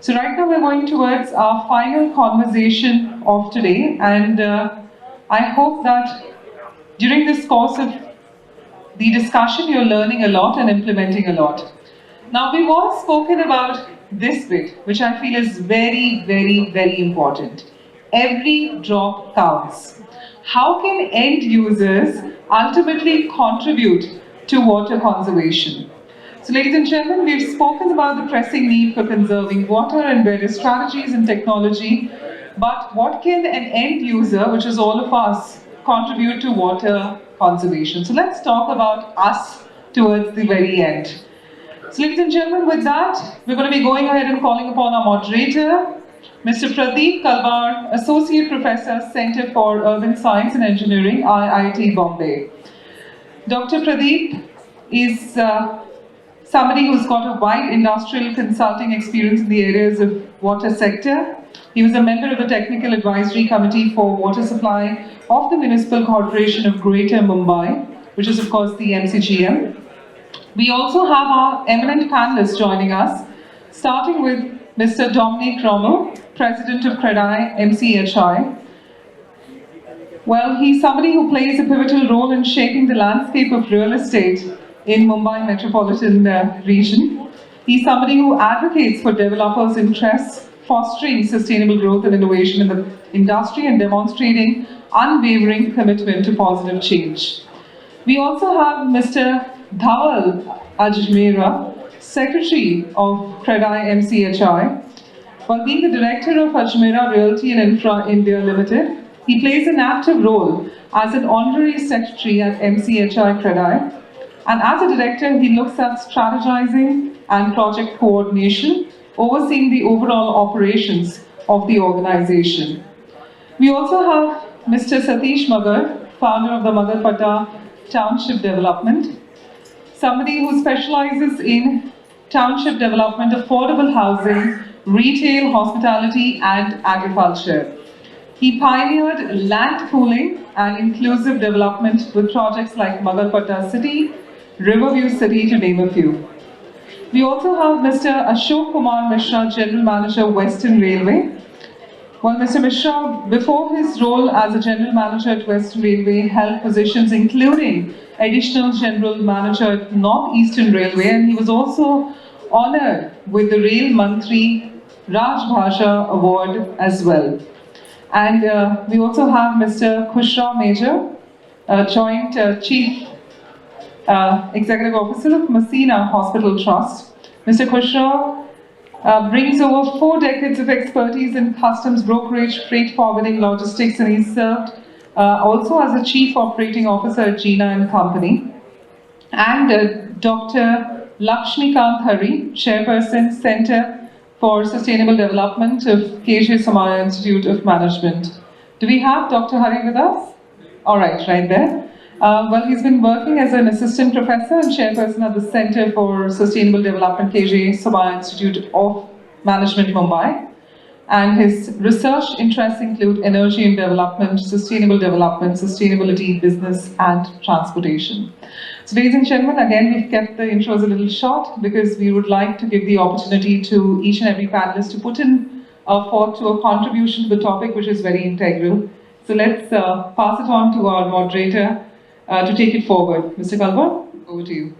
So right now we're going towards our final conversation of today, and I hope that during this course of the discussion you're learning a lot and implementing a lot. Now we've all spoken about this bit, which I feel is very, very, very important. Every drop counts. How can end users ultimately contribute to water conservation? So, ladies and gentlemen, we've spoken about the pressing need for conserving water and various strategies and technology. But what can an end user, which is all of us, contribute to water conservation? So, let's talk about us towards the very end. So, ladies and gentlemen, with that, we're going to be going ahead and calling upon our moderator, Mr. Pradeep Kalwar, Associate Professor, Center for Urban Science and Engineering, IIT Bombay. Dr. Pradeep is somebody who's got a wide industrial consulting experience in the areas of water sector. He was a member of the Technical Advisory Committee for Water Supply of the Municipal Corporation of Greater Mumbai, which is of course the MCGM. We also have our eminent panelists joining us, starting with Mr. Dominic Rommel, President of CREDAI MCHI. Well, he's somebody who plays a pivotal role in shaping the landscape of real estate in Mumbai metropolitan region. He's somebody who advocates for developers' interests, fostering sustainable growth and innovation in the industry and demonstrating unwavering commitment to positive change. We also have Mr. Dhawal Ajmera, Secretary of CREDAI MCHI. While being the Director of Ajmera Realty and Infra India Limited, he plays an active role as an honorary secretary at MCHI CREDAI. And as a director, he looks at strategizing and project coordination, overseeing the overall operations of the organization. We also have Mr. Satish Magar, founder of the Magarpata Township Development, somebody who specializes in township development, affordable housing, retail, hospitality, and agriculture. He pioneered land pooling and inclusive development with projects like Magarpata City, Riverview City, to name a few. We also have Mr. Ashok Kumar Mishra, General Manager, Western Railway. Well, Mr. Mishra, before his role as a General Manager at Western Railway, held positions including Additional General Manager at North Eastern Railway, and he was also honored with the Rail Mantri Raj Bhasha Award as well. And we also have Mr. Khushraw Major, Joint Chief Executive Officer of Messina Hospital Trust. Mr. Khushraw brings over 4 decades of expertise in customs brokerage, freight forwarding, logistics, and he's served also as a Chief Operating Officer at Gina and Company. And Dr. Lakshmikant Hari, Chairperson, Center for Sustainable Development of KJ Samaya Institute of Management. Do we have Dr. Hari with us? All right, right there. Well, he's been working as an assistant professor and chairperson at the Center for Sustainable Development, KJ Samaya Institute of Management, Mumbai. And his research interests include energy and development, sustainability, business, and transportation. So, ladies and gentlemen, again, we've kept the intros a little short because we would like to give the opportunity to each and every panelist to put in forth to a contribution to the topic, which is very integral. So, let's pass it on to our moderator to take it forward. Mr. Kalwar, over to you.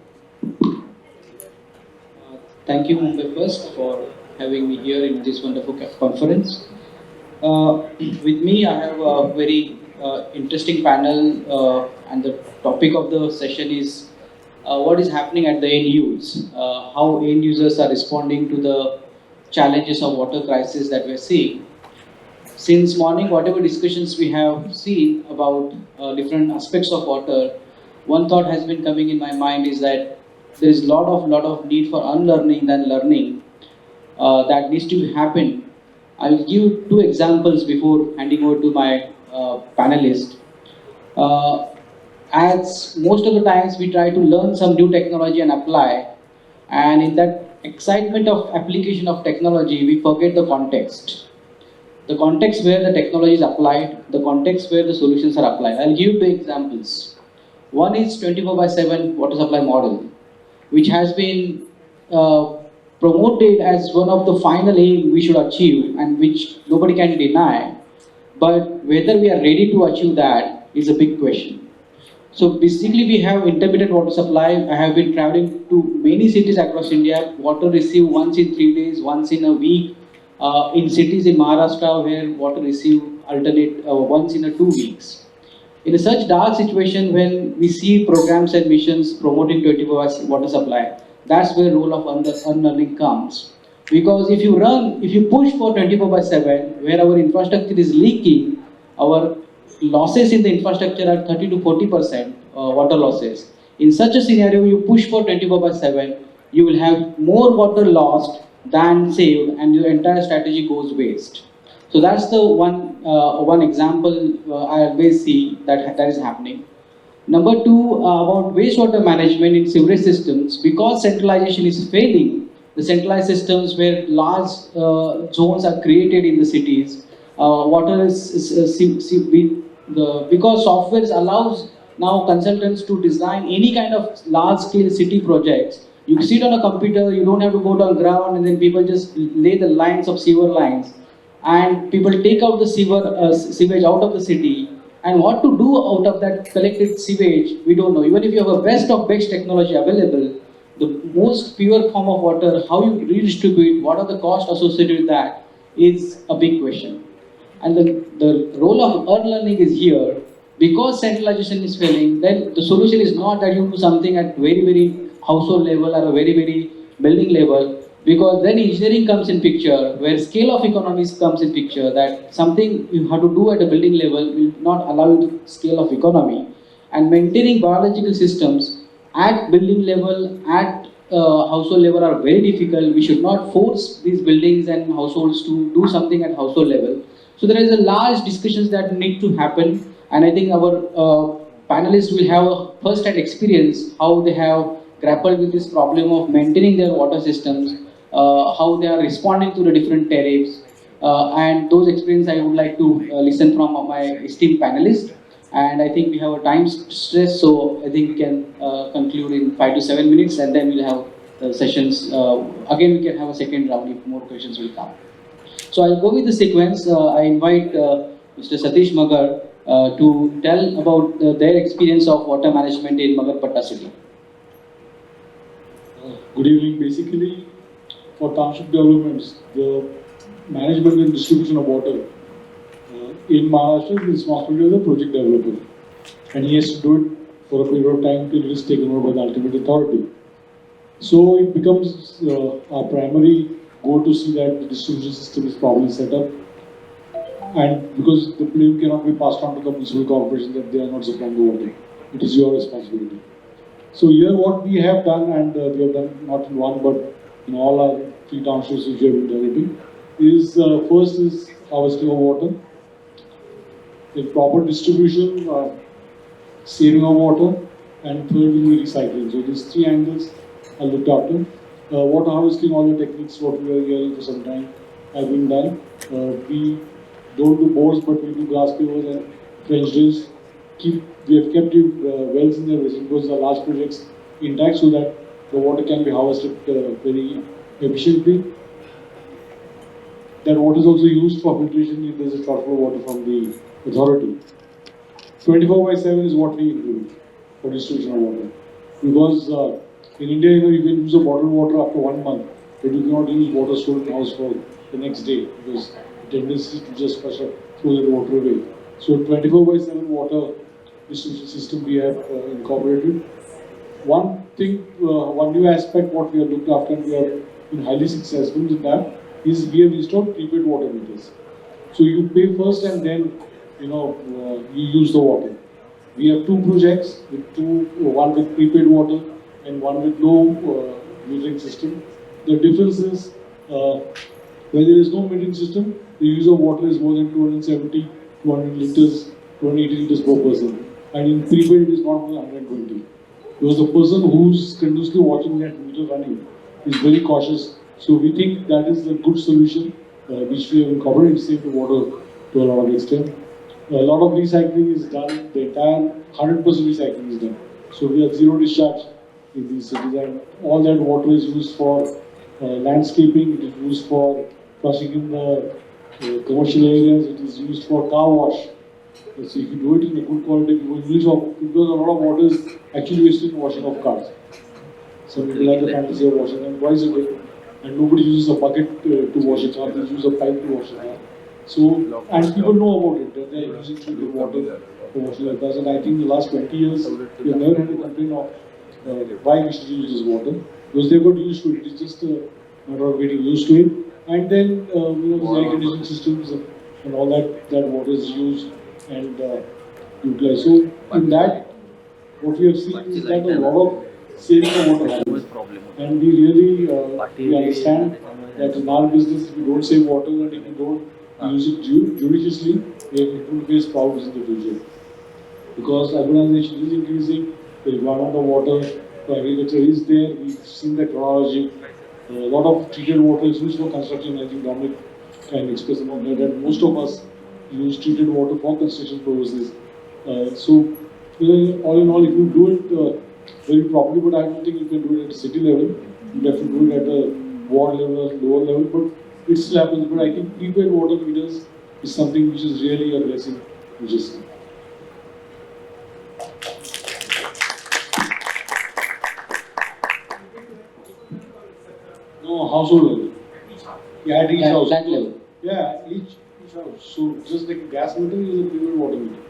Thank you, Mumbai First, for having me here in this wonderful conference. With me, I have a very interesting panel, and the topic of the session is what is happening at the end use, how end users are responding to the challenges of water crisis that we're seeing. Since morning, whatever discussions we have seen about different aspects of water, one thought has been coming in my mind is that there is lot of need for unlearning than learning that needs to happen. I'll give 2 examples before handing over to my panelist. As most of the times we try to learn some new technology and apply, and in that excitement of application of technology, we forget the context. The context where the technology is applied, the context where the solutions are applied. I'll give 2 examples. One is 24/7 water supply model, which has been promoted as one of the final aim we should achieve and which nobody can deny. But whether we are ready to achieve that is a big question. So basically, we have intermittent water supply. I have been traveling to many cities across India. Water received once in 3 days, once in a week. In cities in Maharashtra, where water received alternate once in a 2 weeks. In a such dark situation, when we see programs and missions promoting 24 hours water supply, that's where role of unlearning comes. Because if you push for 24 by 7, where our infrastructure is leaking, our losses in the infrastructure are 30 to 40% water losses. In such a scenario, you push for 24 by 7, you will have more water lost than saved, and your entire strategy goes waste. So that's the one example I always see that is happening. Number two, about wastewater management in sewerage systems, because centralization is failing, the centralized systems where large zones are created in the cities, water because software allows now consultants to design any kind of large scale city projects. You sit on a computer, you don't have to go down ground, and then people just lay the lines of sewer lines, and people take out the sewage out of the city, and what to do out of that collected sewage we don't know. Even if you have a best of best technology available, the most pure form of water, how you redistribute, what are the costs associated with that, is a big question. And the role of learning is here. Because centralization is failing, then the solution is not that you do something at very household level or a very building level, because then engineering comes in picture, where scale of economies comes in picture, that something you have to do at a building level will not allow you to scale of economy. And maintaining biological systems at building level, at household level, are very difficult. We should not force these buildings and households to do something at household level. So there is a large discussions that need to happen, and I think our panelists will have a first-hand experience how they have grappled with this problem of maintaining their water systems, how they are responding to the different tariffs, and those experience I would like to listen from my esteemed panelists. And I think we have a time stress, so I think we can conclude in 5 to 7 minutes, and then we'll have sessions. Again, we can have a second round if more questions will come. So I'll go with the sequence. I invite Mr. Satish Magar to tell about their experience of water management in Magarpatta city. Good evening. Basically, for township developments, the management and distribution of water in Maharashtra is responsibility of the project developer, and he has to do it for a period of time till it is taken over by the ultimate authority. So it becomes our primary goal to see that the distribution system is properly set up, and because the blame cannot be passed on to the municipal corporation that they are not supplying the water, it is your responsibility. So here what we have done, and we have done not in one but in all our 3 townships which we have been developing, is first is harvesting of water, then proper distribution, saving of water, and third will be recycling. So these 3 angles are looked after. Water harvesting, all the techniques what we are hearing for some time have been done. We don't do bores, but we do glass pavers and trench drains. We have kept the wells in the reservoirs, the large projects intact, so that the water can be harvested very efficiently. That water is also used for filtration if there is a shortfall of water from the authority. 24/7 is what we include for distribution of water. Because in India, you can use a bottled water after 1 month, but you cannot use water stored in the house for the next day, because the tendency is to just flush up, throw the water away. So 24/7 water distribution system we have incorporated. One thing, one new aspect what we have looked after and we have been highly successful in that is we have installed prepaid water meters. So you pay first and then you use the water. We have 2 projects one with prepaid water and one with low metering system. The difference is when there is no metering system, the use of water is more than 270, 200 liters, 280 liters per person. And in prepaid, it is not more than 120. Because the person who's continuously watching that meter running is very cautious. So we think that is a good solution which we have incorporated to save the water to a lot of extent. A lot of recycling is done. The entire 100% recycling is done. So we have zero discharge in these cities, and all that water is used for landscaping, it is used for flushing in the commercial areas, it is used for car wash. So if you do it in a good quality, because a lot of water is actually wasted in washing of cars. Some people have the fantasy of washing them twice a day, and nobody uses a bucket to wash a car, they use a pipe to wash a car. So, and people know about it, that they are using treated water for washing their cars, and I think in the last 20 years, we have never had a complaint of why we should use this water, because they got used to it, it's just a matter of getting used to it. And then, these air conditioning systems and all that water is used and utilized. So, in that, what we have seen is that a lot of saving of water happens. And we really we understand that in our business, if you don't save water and if you don't use it judiciously, it will face problems in the future. Because urbanization is increasing, the requirement of water for agriculture is there, we've seen the chronology. A lot of treated water is used for construction. I think Dominic can express about that. Most of us use treated water for construction purposes. So, all in all, if you do it very properly, but I don't think you can do it at a city level. You have to do it at a ward level or lower level, but it still happens. But I think prepaid water meters is something which is really a blessing, which is. No, household level. Yeah, at each house. That level. Yeah, each house. So just like a gas meter is a prepaid water meter.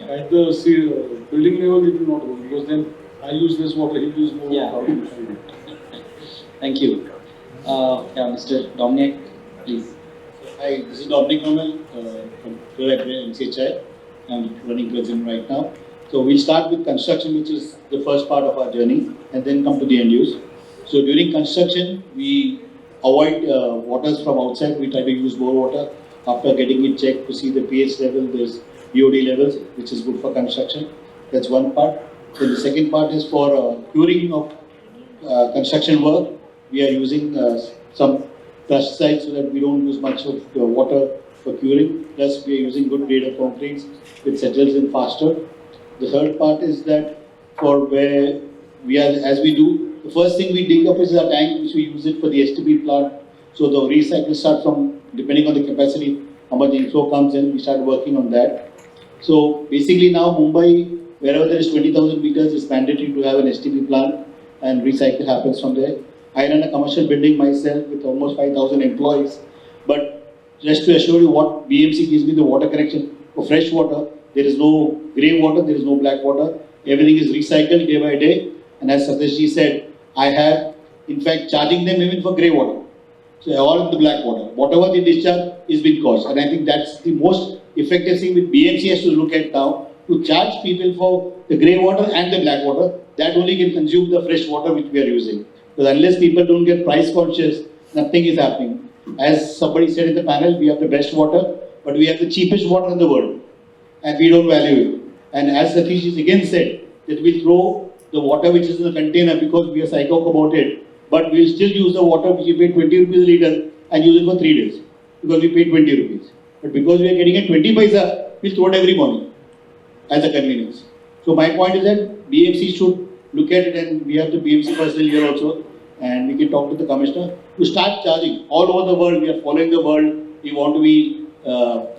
At the building level, it will not work because then I use this water, he uses more. Yeah. Thank you. Mr. Dominic, please. Hi, this is Dominic Nomel from NCHI. I'm running president right now. So we'll start with construction, which is the first part of our journey, and then come to the end use. So during construction, we avoid waters from outside. We try to use bore water. After getting it checked to see the pH level, there's BOD levels, which is good for construction. That's one part. Then the second part is for curing of construction work. We are using some flush sites so that we don't use much of water for curing. Plus, we are using good grade of concretes, which settles in faster. The third part is that for where we are, as we do, the first thing we dig up is our tank, which we use it for the STP plant. So the recycle starts from, depending on the capacity, how much inflow comes in, we start working on that. So basically now Mumbai, wherever there is 20,000 meters, is mandatory to have an STP plant and recycle happens from there. I run a commercial building myself with almost 5,000 employees. But just to assure you what BMC gives me the water connection for fresh water, there is no grey water, there is no black water. Everything is recycled day by day. And as Sateshji said, I have in fact charging them even for grey water. So all in the black water. Whatever they discharge is being cost. And I think that's the most effective thing with BMC has to look at now, to charge people for the grey water and the black water. That only can consume the fresh water which we are using. Because unless people don't get price conscious, nothing is happening. As somebody said in the panel, we have the best water, but we have the cheapest water in the world. And we don't value it. And as Satish again said, that we'll throw the water which is in the container because we are psychotic about it. But we'll still use the water which we pay 20 rupees a litre and use it for 3 days. Because we paid 20 rupees. But because we are getting a 20 paisa, we'll throw it every morning as a convenience. So my point is that BMC should look at it, and we have the BMC personnel here also, and we can talk to the commissioner to start charging. All over the world, we are following the world. We want to be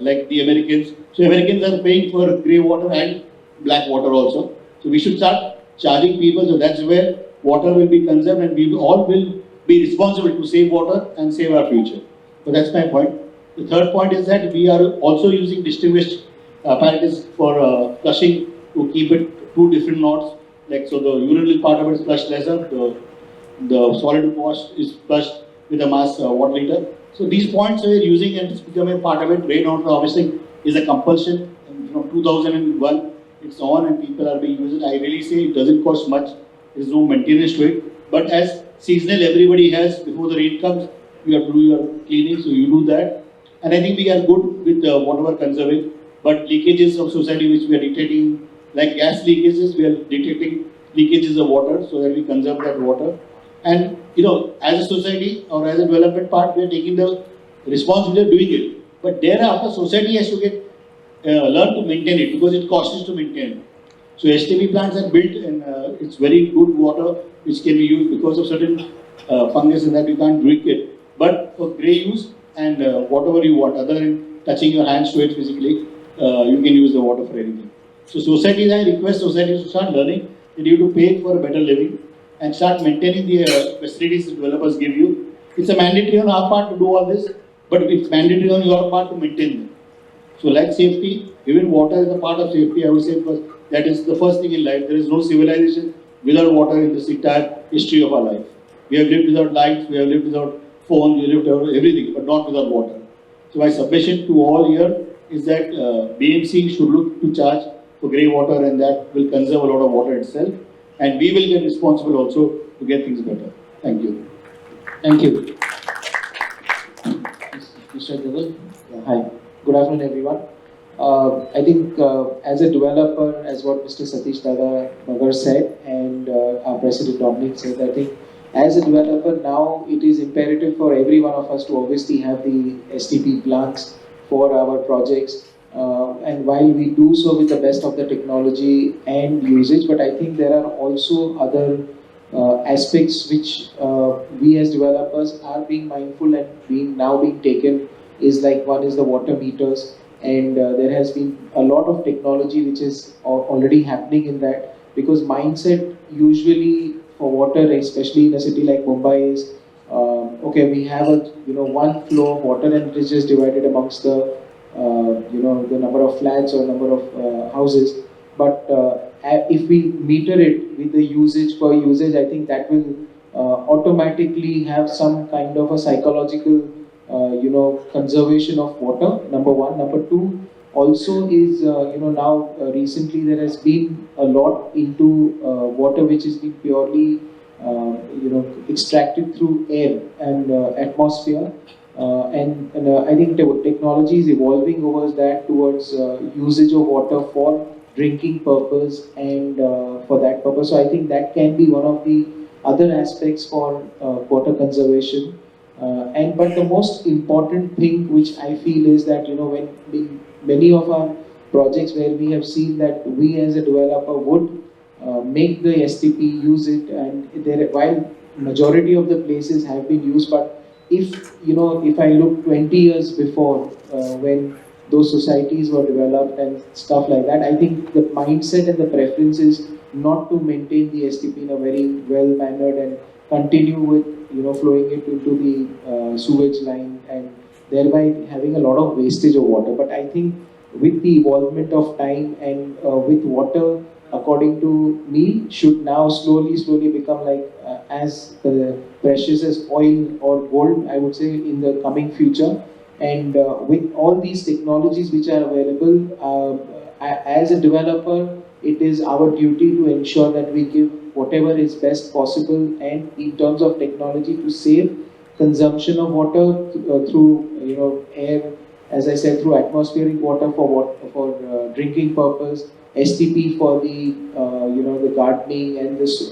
like the Americans. So Americans are paying for grey water and black water also. So we should start charging people. So that's where water will be conserved, and we all will be responsible to save water and save our future. So that's my point. The third point is that we are also using distinguished apparatus for flushing to keep it 2 different knots. Like so, the urinal part of it is flushed lesser. The solid wash is flushed with a mass water liter. So these points we are using, and it's becoming part of it. Rain water harvesting is a compulsion. And, 2001 it's on, and people are being used. I really say it doesn't cost much. There is no maintenance to it. But as seasonal, everybody has, before the rain comes, you have to do your cleaning, so you do that. And I think we are good with whatever conserving. But leakages of society which we are detecting, like gas leakages, we are detecting leakages of water so that we conserve that water. And as a society or as a development part, we are taking the responsibility of doing it. But thereafter, society has to get learn to maintain it because it costs us to maintain it. So STP plants are built and it's very good water which can be used because of certain fungus and that you can't drink it. But for grey use and whatever you want, other than touching your hands to it physically, you can use the water for anything. So societies, I request societies to start learning that you have to pay for a better living and start maintaining the facilities the developers give you. It's a mandatory on our part to do all this, but it's mandatory on your part to maintain them. So like safety, even water is a part of safety, I would say, because that is the first thing in life. There is no civilization without water in this entire history of our life. We have lived without lights, we have lived without phones, we have lived without everything, but not without water. So my submission to all here is that BMC should look to charge for grey water and that will conserve a lot of water itself. And we will get responsible also to get things better. Thank you. Thank you. Mr. Deval? Yeah, hi. Good afternoon, everyone. I think as a developer, as what Mr. Satish Dada Magar said and our President Dominic said, I think as a developer now it is imperative for every one of us to obviously have the STP plants for our projects. And while we do so with the best of the technology and usage, but I think there are also other aspects which we as developers are being mindful and being taken is like one is the water meters, and there has been a lot of technology which is already happening in that, because mindset usually for water, especially in a city like Mumbai, is okay, we have a one flow of water and it is just divided amongst the the number of flats or number of houses, but if we meter it with the usage per usage, I think that will automatically have some kind of a psychological conservation of water, number one. Number two also is now recently there has been a lot into water which has been purely extracted through air and atmosphere, and I think technology is evolving over that towards usage of water for drinking purpose and for that purpose. So I think that can be one of the other aspects for water conservation. And but the most important thing which I feel is that when many of our projects where we have seen that we as a developer would make the STP use it, and there while majority of the places have been used, but if I look 20 years before when those societies were developed and stuff like that, I think the mindset and the preference is not to maintain the STP in a very well mannered and continue with flowing it into the sewage line and thereby having a lot of wastage of water. But I think with the evolvement of time and with water, according to me, should now slowly become like as precious as oil or gold, I would say, in the coming future. And with all these technologies which are available, as a developer, it is our duty to ensure that we give whatever is best possible, and in terms of technology to save consumption of water through air, as I said, through atmospheric water for drinking purpose, STP for the the gardening and this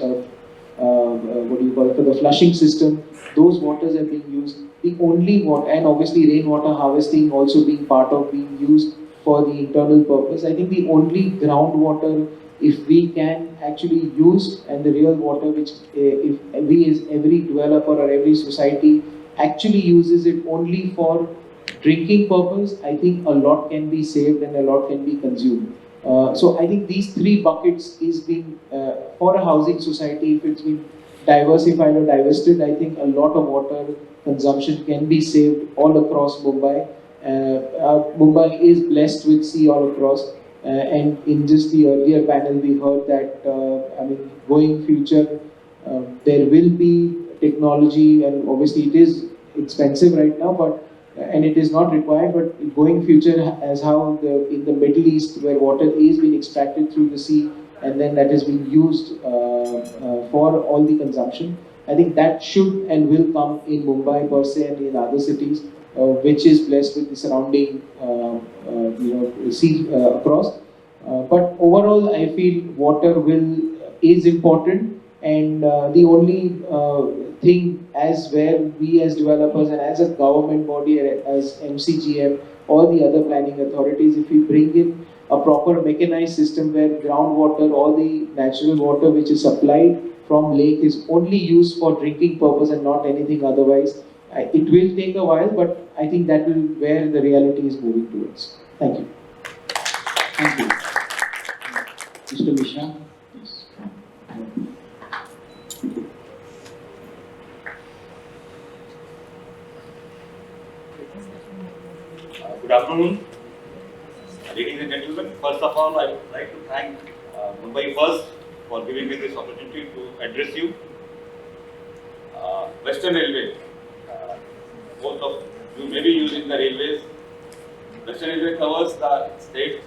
what do you call it, for the flushing system. Those waters are being used. The only water, and obviously rainwater harvesting also being part of being used for the internal purpose. I think the only groundwater, if we can actually use, and the real water which if we as every developer or every society actually uses it only for drinking purpose, I think a lot can be saved and a lot can be consumed. So I think these three buckets is being for a housing society, if it's been diversified or divested, I think a lot of water consumption can be saved all across Mumbai. Mumbai is blessed with sea all across, and in just the earlier panel we heard that going future there will be technology, and obviously it is expensive right now, but and it is not required, but going future, as how in the Middle East where water is being extracted through the sea and then that is being used for all the consumption. I think that should and will come in Mumbai per se and in other cities, which is blessed with the surrounding sea across. But overall, I feel water is important, and the only thing as where we as developers and as a government body, as MCGM or the other planning authorities, if we bring in a proper mechanized system where groundwater, all the natural water which is supplied from lake is only used for drinking purpose and not anything otherwise. It will take a while, but I think that will where the reality is moving towards. Thank you. Thank you. Mr. Mishra. Yes. Good afternoon, ladies and gentlemen. First of all, I would like to thank Mumbai First for giving me this opportunity to address you. Western Railway, both of you may be using the railways. Western Railway covers the state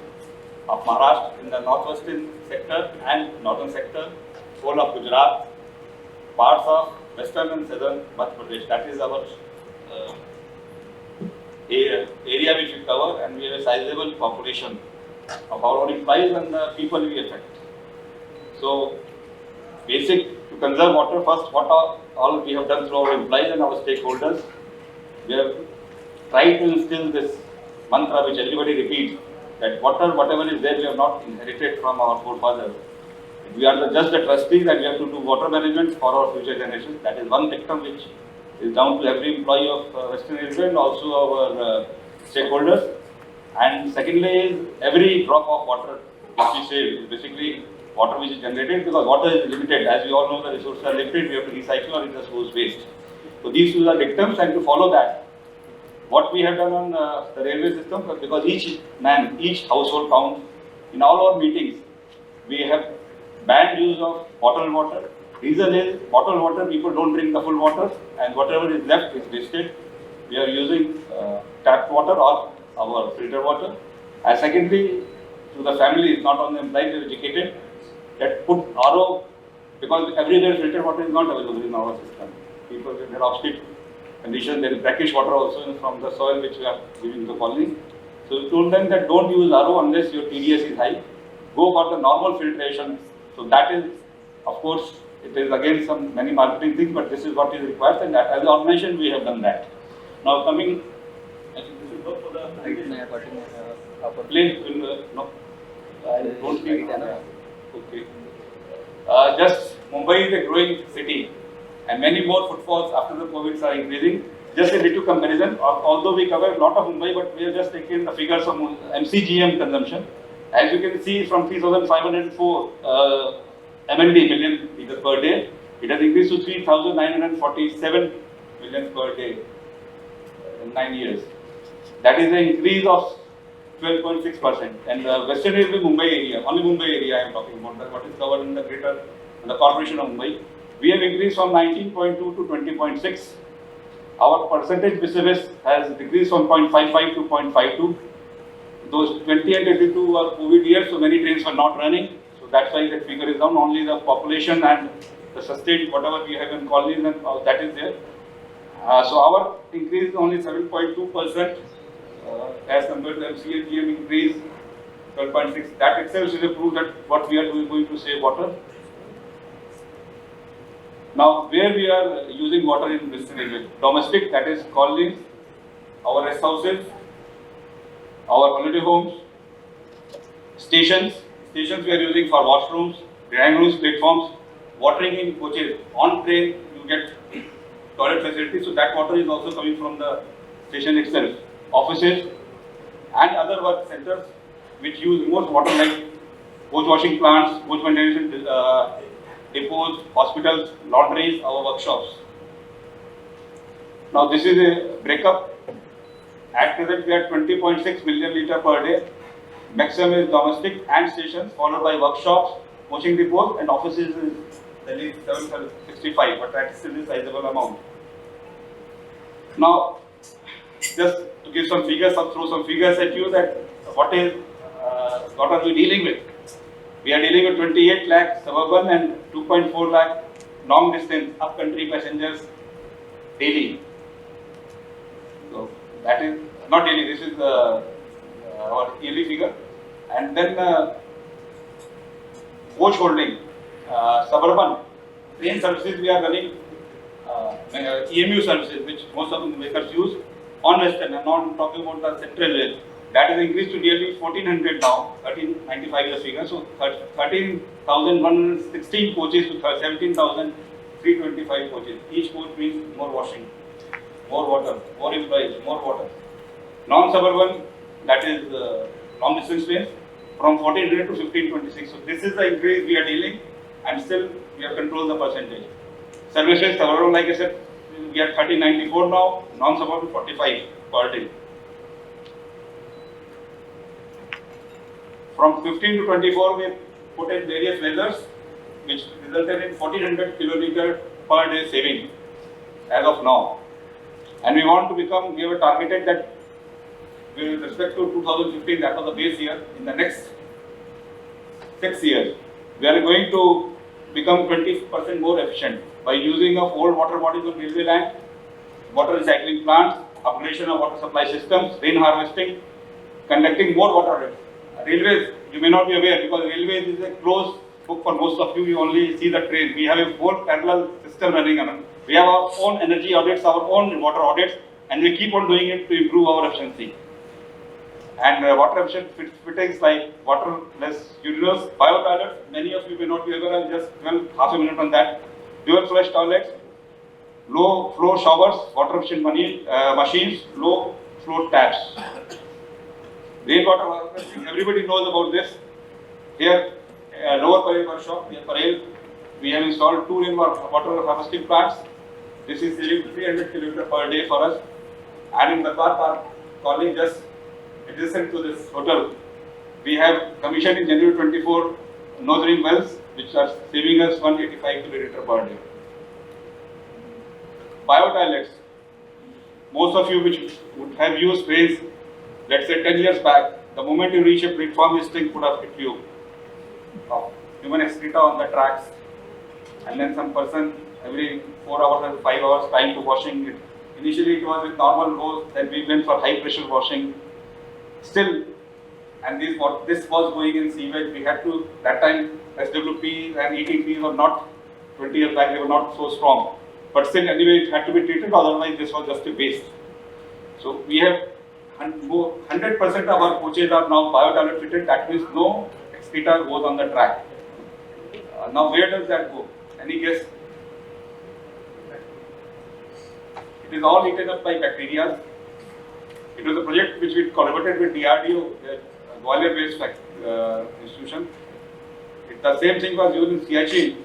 of Maharashtra in the northwestern sector and northern sector, whole of Gujarat, parts of western and southern Madhya Pradesh. That is our area which we cover, and we have a sizable population of our own employees and the people we affect. So, basic to conserve water, first what all we have done through our employees and our stakeholders, we have tried to instill this mantra which everybody repeats, that water, whatever is there, we have not inherited from our forefathers. We are just the trustees that we have to do water management for our future generations. That is one dictum which is down to every employee of Western Railway and also our stakeholders. And secondly is every drop of water which we save is basically water which is generated, because water is limited. As we all know, the resources are limited, we have to recycle or it just goes waste. So these two are dictums, and to follow that, what we have done on the railway system, because each man, each household counts, in all our meetings, we have banned use of bottled water. Reason is, bottled water, people don't drink the full water, and whatever is left is wasted. We are using tap water or our filter water. And secondly, to the families, not only employees, we are educated, that put RO, because everywhere filter water is not available in our system. People in their obstinate condition, there is brackish water also from the soil which we are giving to the colony. So we told them that don't use RO unless your TDS is high. Go for the normal filtration. So that is, of course, it is again some many marketing things, but this is what is required, and as an organization we have done that. Now coming, I think this is not for the plain, no, I don't speak. Okay. Just Mumbai is a growing city, and many more footfalls after the COVID are increasing. Just a little comparison, although we cover a lot of Mumbai, but we have just taken the figures of MCGM consumption. As you can see, from 3,504 MLD, million liters per day, it has increased to 3,947 million per day in 9 years. That is an increase of 12.6%. And the Western Railway Mumbai area, only Mumbai area I am talking about, that what is covered in the greater, the corporation of Mumbai, we have increased from 19.2 to 20.6. Our percentage vis-a-vis has decreased from 0.55 to 0.52. Those 20 and 22 were COVID years, so many trains were not running. So that's why that figure is down. Only the population and the sustained whatever we have in colonies and that is there. So our increase is only 7.2% as compared to MCGM increase 12.6. That itself is a proof that what we are doing going to save water. Now, where we are using water in Western Railway? Domestic, that is colonies, our rest houses, our holiday homes, stations we are using for washrooms, drying rooms, platforms, watering in coaches. On train, you get toilet facilities, so that water is also coming from the station itself. Offices and other work centers which use most water, like coach washing plants, coach maintenance depots, hospitals, laundries, our workshops. Now this is a breakup. At present we are 20.6 million litre per day. Maximum is domestic and stations, followed by workshops, coaching depots, and offices is at least 765, but that is still a sizable amount. Now, just to give some figures, throw some figures at you, that what are we dealing with? We are dealing with 28 lakh suburban and 2.4 lakh long distance up-country passengers daily. So that is not daily. This is our yearly figure. And then coach holding, suburban train services we are running, EMU services which most of the makers use on Western. I'm not talking about the Central Rail. That is increased to nearly 1400 now, 1395 is the figure. So 13,116 coaches to 17,325 coaches. Each coach means more washing, more water, more employees, more water. Non-suburban, that is long distance trains, from 1400 to 1526. So this is the increase we are dealing, and still we have controlled the percentage. Services, suburban, like I said, we are 1394 now, non-suburban 45 per day. From 15 to 24, we put in various measures which resulted in 1400 kiloliter per day saving as of now. And we want to become, we have targeted that with respect to 2015, that was the base year, in the next 6 years, we are going to become 20% more efficient by using of old water bodies on railway land, water recycling plants, upgradation of water supply systems, rain harvesting, conducting more water audits. Railways, you may not be aware because railways is a closed book for most of you. You only see the train. We have a whole parallel system running around. We have our own energy audits, our own water audits, and we keep on doing it to improve our efficiency. And water efficient fittings like waterless urinals, bio toilets. Many of you may not be aware. I'll just dwell half a minute on that. Dual flush toilets, low flow showers, water efficient machines, low flow taps. Rainwater harvesting, everybody knows about this. Here, Lower Parel workshop, near Parel, we have installed 2 rainwater harvesting plants. This is saving 300 kiloliter per day for us. And in Darbar Park colony, just adjacent to this hotel, we have commissioned in January 24 nose-ring wells, which are saving us 185 kiloliter per day. Bio toilets, most of you which would have used trains, let's say 10 years back, the moment you reach a platform, this thing could have hit you. Human excreta on the tracks, and then some person every 4 hours and 5 hours time to washing it. Initially it was with normal hose, then we went for high pressure washing. Still, and this was going in sewage, we had to, that time SWP and ETPs were not, 20 years back they were not so strong. But still anyway it had to be treated, otherwise this was just a waste. So we have 100% of our coaches are now bio-toilet fitted, that means no excreta goes on the track. Now where does that go? Any guess? It is all eaten up by bacteria. It was a project which we collaborated with DRDO, the Gwalior based institution. The same thing was used in Siachen.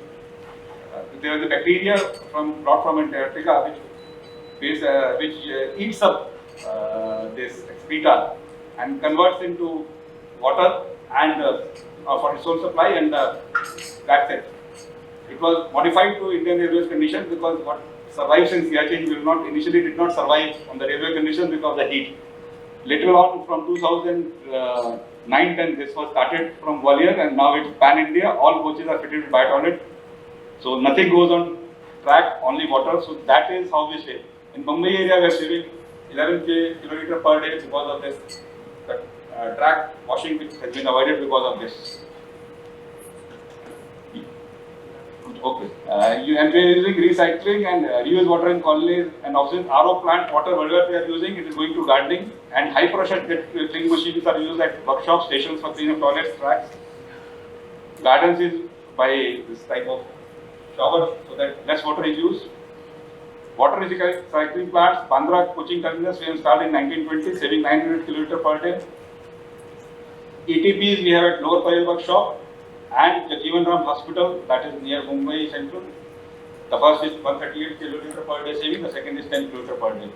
There was a bacteria brought from Antarctica which eats up this excreta and converts into water and for its own supply, and that's it. It was modified to Indian Railways conditions because what survives in Siachen will not, initially did not survive on the railway conditions because of the heat. Later on, from 2009-10, this was started from Gwalior, and now it's pan-India. All coaches are fitted with bio-toilet. So nothing goes on track, only water. So that is how we save. In Mumbai area, we are saving 11 kiloliter per day because of this. Track washing which has been avoided because of this. Okay. And we are using recycling and reuse water in colonies and oxygen RO plant water, whatever we are using, it is going to gardening, and high pressure cleaning machines are used at workshops, stations for cleaning of toilets, tracks. Gardens is by this type of shower so that less water is used. Water recycling plants, Bandra coaching terminals we have started in 1920, saving 900 kiloliter per day. ETPs we have at Lower Parel workshop and the Jeevan Ram Hospital, that is near Mumbai Central. The first is 138 kiloliter per day saving, the second is 10 kiloliter per day.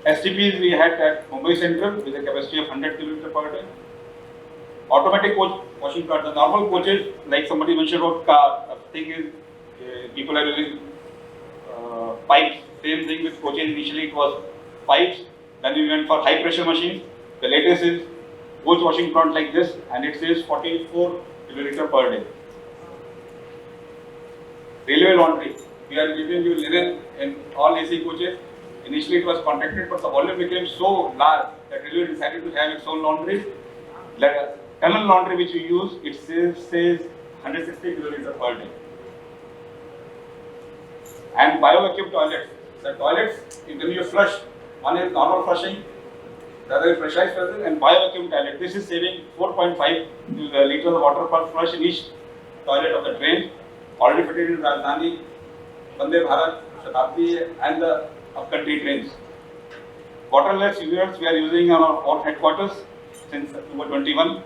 STPs we had at Mumbai Central with a capacity of 100 kiloliter per day. Automatic coach washing plant, the normal coaches, like somebody mentioned about car, the thing is people are using pipes. Same thing with coaches, initially it was pipes, then we went for high pressure machines. The latest is coach washing plant like this, and it saves 44 kiloliter per day. Railway laundry, we are giving you linen in all AC coaches. Initially it was contracted, but the volume became so large that Railway decided to have its own laundry. The tunnel laundry which we use, it says 160 kiloliter per day. And bio vacuum toilets. The toilets, when you flush, one is normal flushing, The other is pressurized vessel and bio-vacuum toilet. This is saving 4.5 liters of water per flush in each toilet of the train. Already fitted in Rajdhani, Vande Bharat, Shatabdi and the upcountry trains. Waterless units we are using on our headquarters since October 21.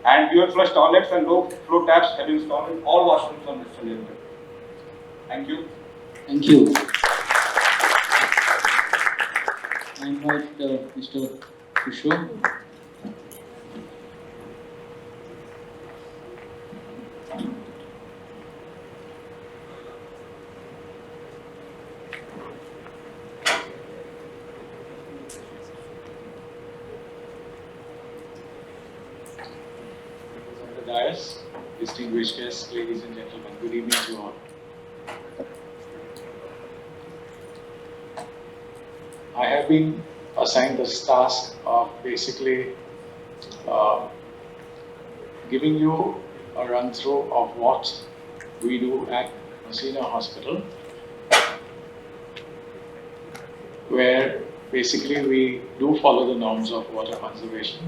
And dual flush toilets and low flow taps have been installed in all washrooms on Mr. Limited. Thank you. Thank you. I invite Mr. Kishore. On the dais, distinguished guests, ladies and gentlemen, good evening to all. I have been assigned this task of basically giving you a run through of what we do at Messina Hospital, where basically we do follow the norms of water conservation.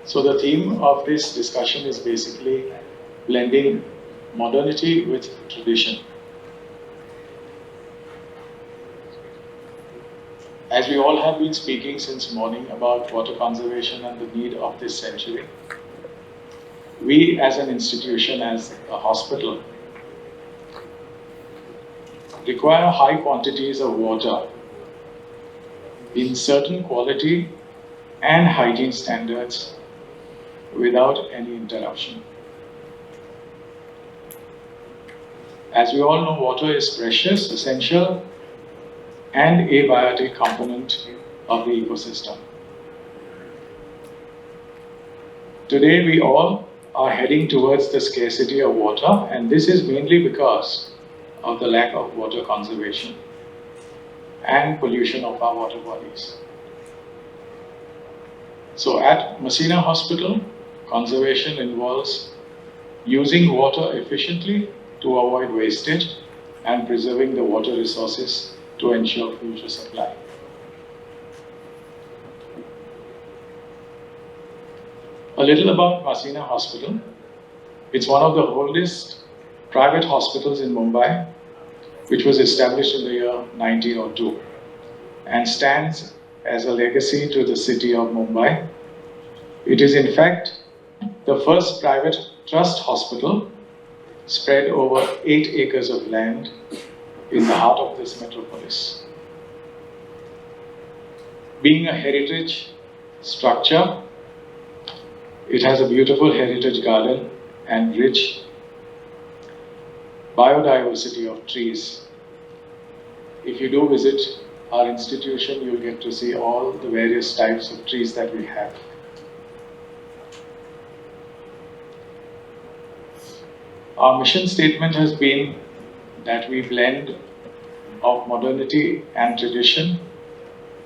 So the theme of this discussion is basically blending modernity with tradition. As we all have been speaking since morning about water conservation and the need of this century, we as an institution, as a hospital, require high quantities of water in certain quality and hygiene standards without any interruption. As we all know, water is precious, essential, and abiotic component of the ecosystem. Today, we all are heading towards the scarcity of water, and this is mainly because of the lack of water conservation and pollution of our water bodies. So at Messina Hospital, conservation involves using water efficiently to avoid wastage and preserving the water resources to ensure future supply. A little about Messina Hospital. It's one of the oldest private hospitals in Mumbai, which was established in the year 1902 and stands as a legacy to the city of Mumbai. It is in fact the first private trust hospital spread over 8 acres of land in the heart of this metropolis. Being a heritage structure, it has a beautiful heritage garden and rich biodiversity of trees. If you do visit our institution, you'll get to see all the various types of trees that we have. Our mission statement has been that we blend of modernity and tradition.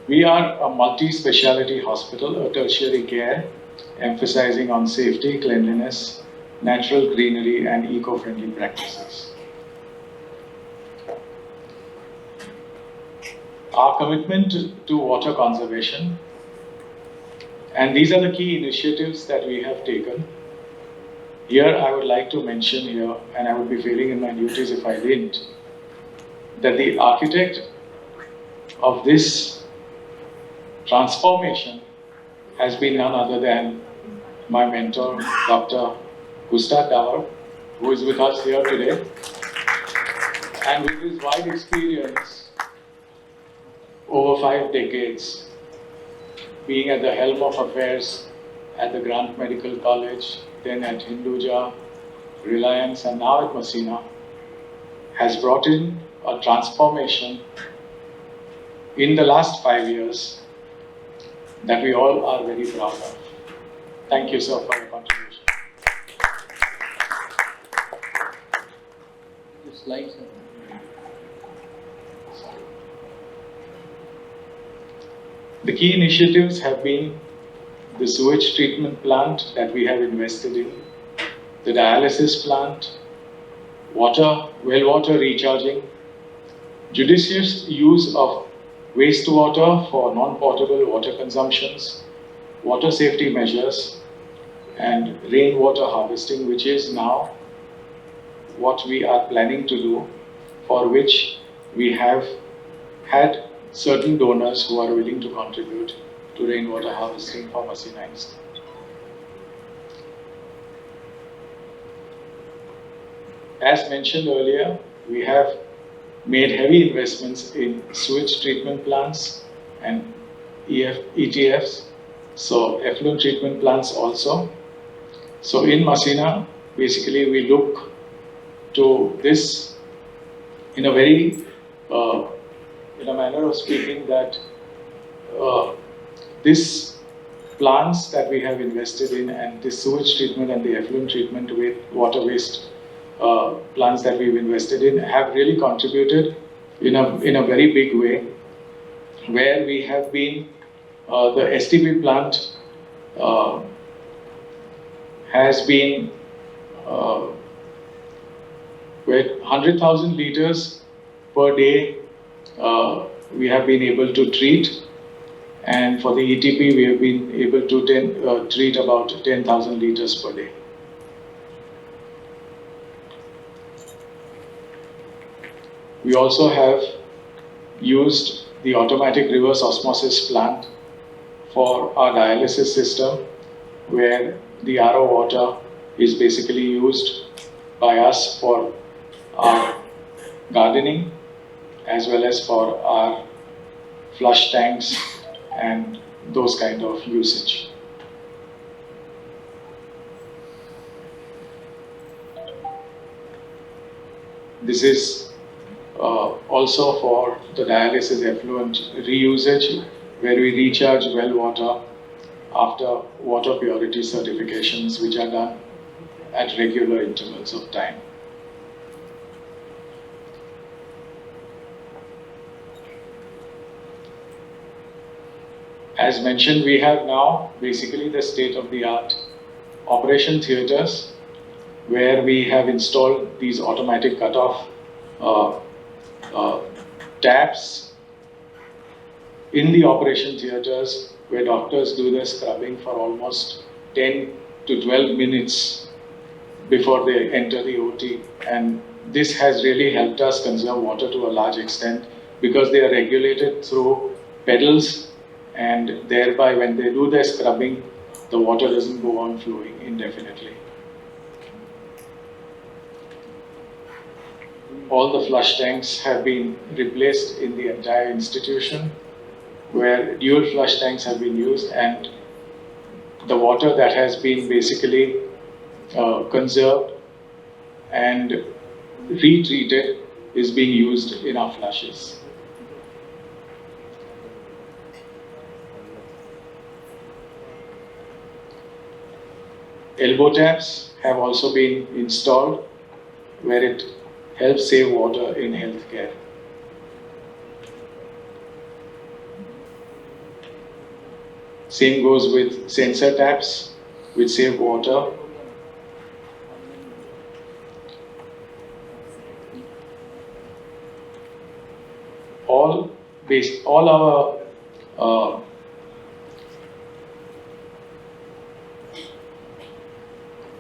We are a multi-speciality hospital, a tertiary care, emphasizing on safety, cleanliness, natural greenery, and eco-friendly practices. Our commitment to water conservation, and these are the key initiatives that we have taken. Here I would like to mention here, and I would be failing in my duties if I didn't, that the architect of this transformation has been none other than my mentor, Dr. Gustav Dauer, who is with us here today. And with his wide experience over 5 decades, being at the helm of affairs at the Grant Medical College, then at Hinduja, Reliance, and now at Messina, has brought in a transformation in the last 5 years that we all are very proud of. Thank you, sir, for your contribution. The slides. The key initiatives have been the sewage treatment plant that we have invested in, the dialysis plant, well water recharging, judicious use of wastewater for non-potable water consumptions, water safety measures, and rainwater harvesting, which is now what we are planning to do, for which we have had certain donors who are willing to contribute to rainwater harvesting for Masina Institute. As mentioned earlier, we have made heavy investments in sewage treatment plants and ETFs, so effluent treatment plants also. So in Masina, basically we look to this in a very, in a manner of speaking, that this plants that we have invested in and the sewage treatment and the effluent treatment with water waste plants that we've invested in have really contributed in a very big way, where we have been, the STP plant has been with 100,000 liters per day we have been able to treat, and for the ETP we have been able to treat about 10,000 liters per day. We also have used the automatic reverse osmosis plant for our dialysis system, where the RO water is basically used by us for our gardening as well as for our flush tanks and those kind of usage. This is also for the dialysis effluent reusage, where we recharge well water after water purity certifications, which are done at regular intervals of time. As mentioned, we have now basically the state-of-the-art operation theatres, where we have installed these automatic cutoff taps in the operation theatres, where doctors do their scrubbing for almost 10 to 12 minutes before they enter the OT. And this has really helped us conserve water to a large extent, because they are regulated through pedals, and thereby when they do their scrubbing, the water doesn't go on flowing indefinitely. All the flush tanks have been replaced in the entire institution, where dual flush tanks have been used, and the water that has been basically conserved and retreated is being used in our flushes. Elbow taps have also been installed, where it helps save water in healthcare. Same goes with sensor taps, which save water.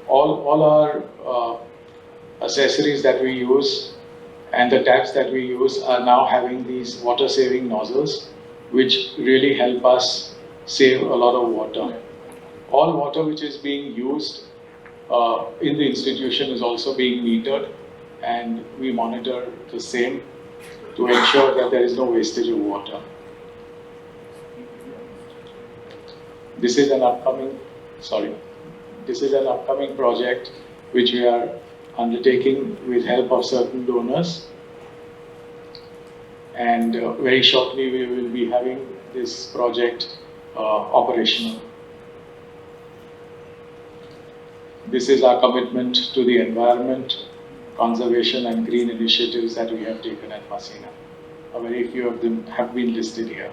All our accessories that we use and the taps that we use are now having these water saving nozzles, which really help us save a lot of water. All water which is being used in the institution is also being metered, and we monitor the same to ensure that there is no wastage of water. This is an upcoming project which we are undertaking with help of certain donors, and very shortly we will be having this project operational. This is our commitment to the environment, conservation and green initiatives that we have taken at Masina. A very few of them have been listed here.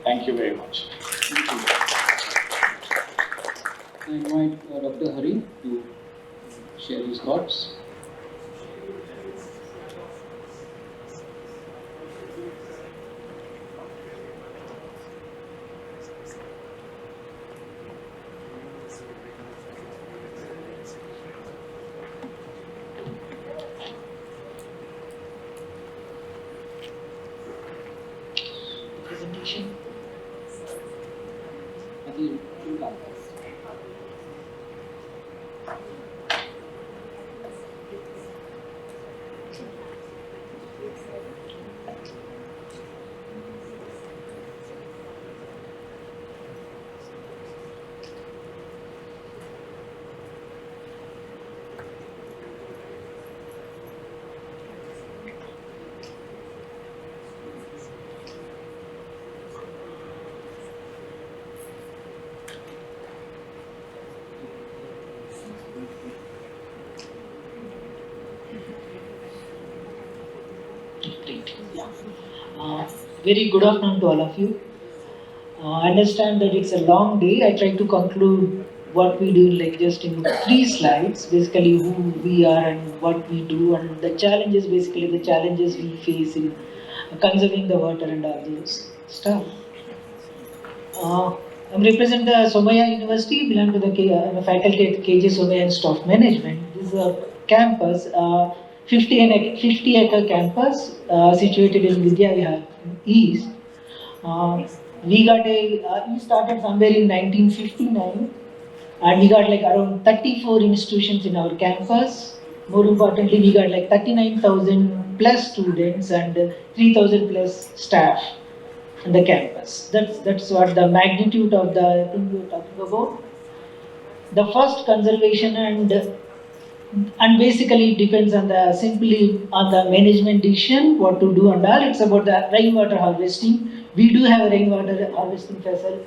Thank you very much. I invite Dr. Hari to share his thoughts. Presentation. I think you can. Great. Yeah. Very good afternoon to all of you. I understand that it's a long day. I try to conclude what we do like just in 3 slides. Basically, who we are and what we do, and the challenges. Basically, the challenges we face in conserving the water and all those stuff. I'm represent the Somaya University, belong to the faculty at KJ Somaya and Staff Management. This is a campus, 50-acre campus situated in Vidya Vihar East. We got we started somewhere in 1959, and we got like around 34 institutions in our campus. More importantly, we got like 39,000 plus students and 3,000 plus staff on the campus. That's what the magnitude of the thing we were talking about. The first conservation and basically it depends on the simply on the management decision what to do and all. It's about the rainwater harvesting. We do have a rainwater harvesting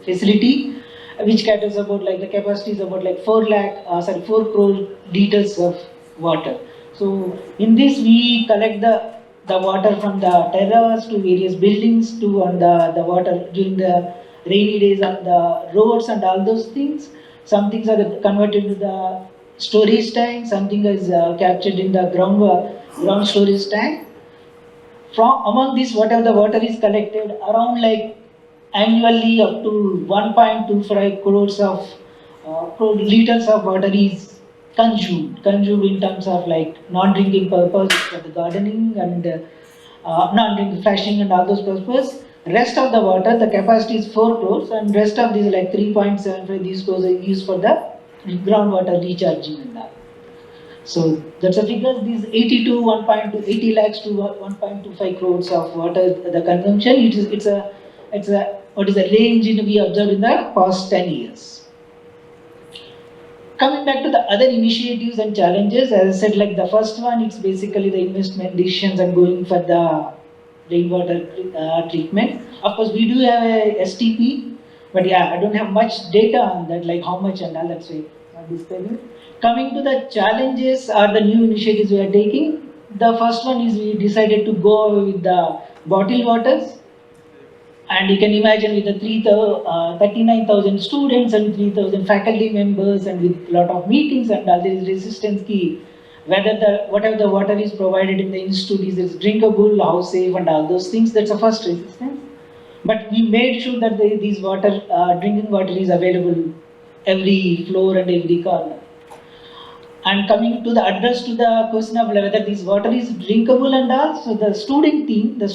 facility which caters about like the capacity is about like 4 crore liters of water. So in this we collect the water from the terrace to various buildings to on the water during the rainy days on the roads and all those things. Some things are converted to the storage tank, something is captured in the ground storage tank. From among this, whatever the water is collected, around like annually up to 1.25 crores of liters of water is consumed in terms of like non-drinking purpose for the gardening and non-drinking flashing and all those purposes. Rest of the water, the capacity is 4 crores and rest of these like 3.75 these crores are used for the groundwater recharging and that. So that's a figure. These 80 to 80 lakhs to 1.25 crores of water the consumption. It's a what is the range we observed in the past 10 years. Coming back to the other initiatives and challenges, as I said, like the first one, it's basically the investment decisions and going for the rainwater treatment. Of course, we do have a STP, but yeah, I don't have much data on that, like how much and all that. So I'm displaying. Coming to the challenges or the new initiatives we are taking, the first one is we decided to go with the bottled waters. And you can imagine with the 39,000 students and 3,000 faculty members and with a lot of meetings and all, there is resistance key. Whatever the water is provided in the institute is drinkable, how safe and all those things, that's the first resistance. But we made sure that these drinking water is available every floor and every corner. And coming to the address to the question of whether this water is drinkable and all, so the student team, the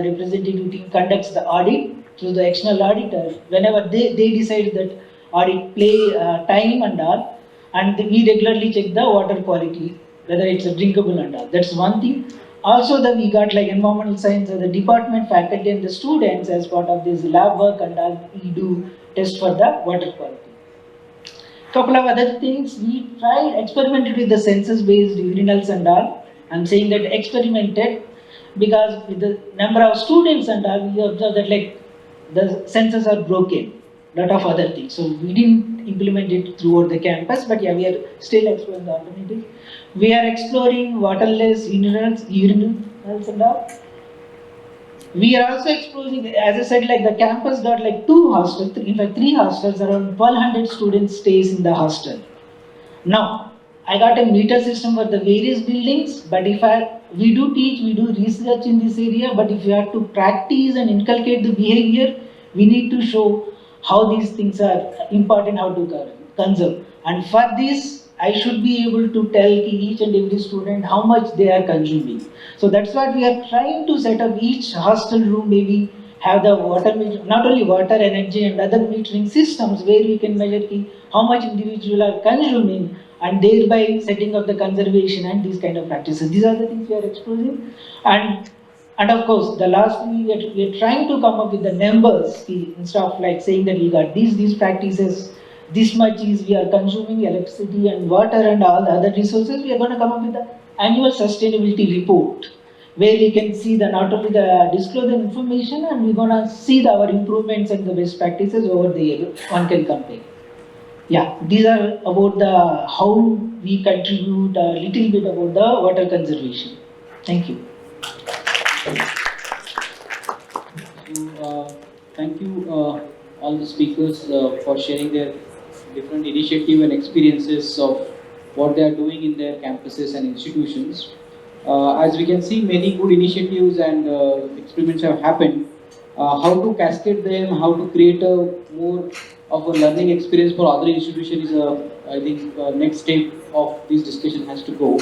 representative team conducts the audit through the external auditor. Whenever they decide that audit play time and all, and we regularly check the water quality, whether it's drinkable and all. That's one thing. Also, we got like environmental science, the department faculty and the students as part of this lab work and all, we do test for the water quality. Couple of other things, we experimented with the census-based urinals and all. I'm saying that experimented because with the number of students and all, we observed that like the census are broken, lot of other things. So we didn't implement it throughout the campus, but yeah, we are still exploring the alternative. We are exploring waterless urinals and all. We are also exploring, as I said, like the campus got like 2 hostels, in fact 3 hostels, around 1,200 students stays in the hostel. Now, I got a meter system for the various buildings, but we do teach, we do research in this area, but if you have to practice and inculcate the behavior, we need to show how these things are important, how to conserve. And for this, I should be able to tell each and every student how much they are consuming. So that's what we are trying to set up each hostel room, maybe have the water, not only water, energy and other metering systems where we can measure how much individual are consuming and thereby setting up the conservation and these kind of practices. These are the things we are exposing. And of course, the last we are trying to come up with the numbers instead of like saying that we got these practices, this much is we are consuming electricity and water and all the other resources. We are going to come up with the annual sustainability report where we can see the not only the disclosure information and we're going to see our improvements and the best practices over the year one can compare. Yeah, these are about the how we contribute a little bit about the water conservation. Thank you. Thank you all the speakers for sharing their different initiative and experiences of what they are doing in their campuses and institutions. As we can see, many good initiatives and experiments have happened. How to cascade them, how to create a more of a learning experience for other institutions is I think next step of this discussion has to go.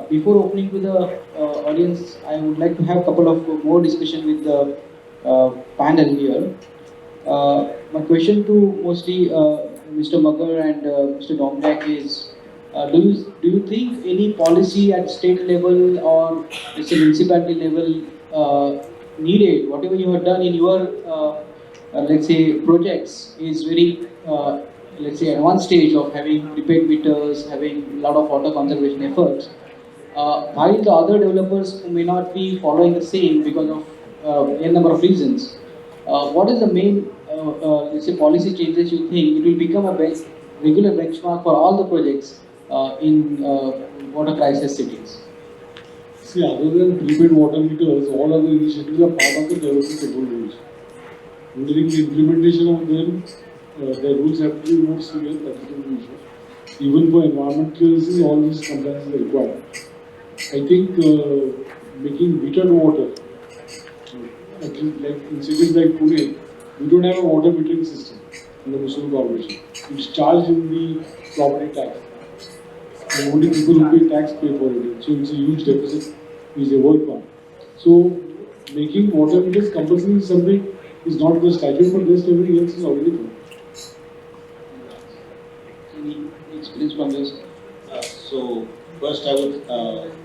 Before opening to the audience, I would like to have a couple of more discussion with the panel here. My question to mostly Mr. Magar and Mr. Domdak is, do you think any policy at state level or let's say municipality level needed, whatever you have done in your let's say projects is very let's say at one stage of having prepaid meters, having a lot of water conservation efforts, while the other developers may not be following the same because of a number of reasons. What is the main let's say policy changes you think it will become a regular benchmark for all the projects in water crisis cities? See, other than prepaid water meters, all other initiatives are part of the development control rules. During the implementation of them, the rules have to be more severe, that is the issue. Even for environment clearances, all these compliances are required. I think making metered water, at least like in cities like Pune, we don't have a water metering system in the municipal corporation. It's charged in the property tax. And only people who pay tax pay for it. So it's a huge deficit which they work on. So making water meters compulsory is something is not the statute, but rest everything else is already done. Any experience from this? So first I would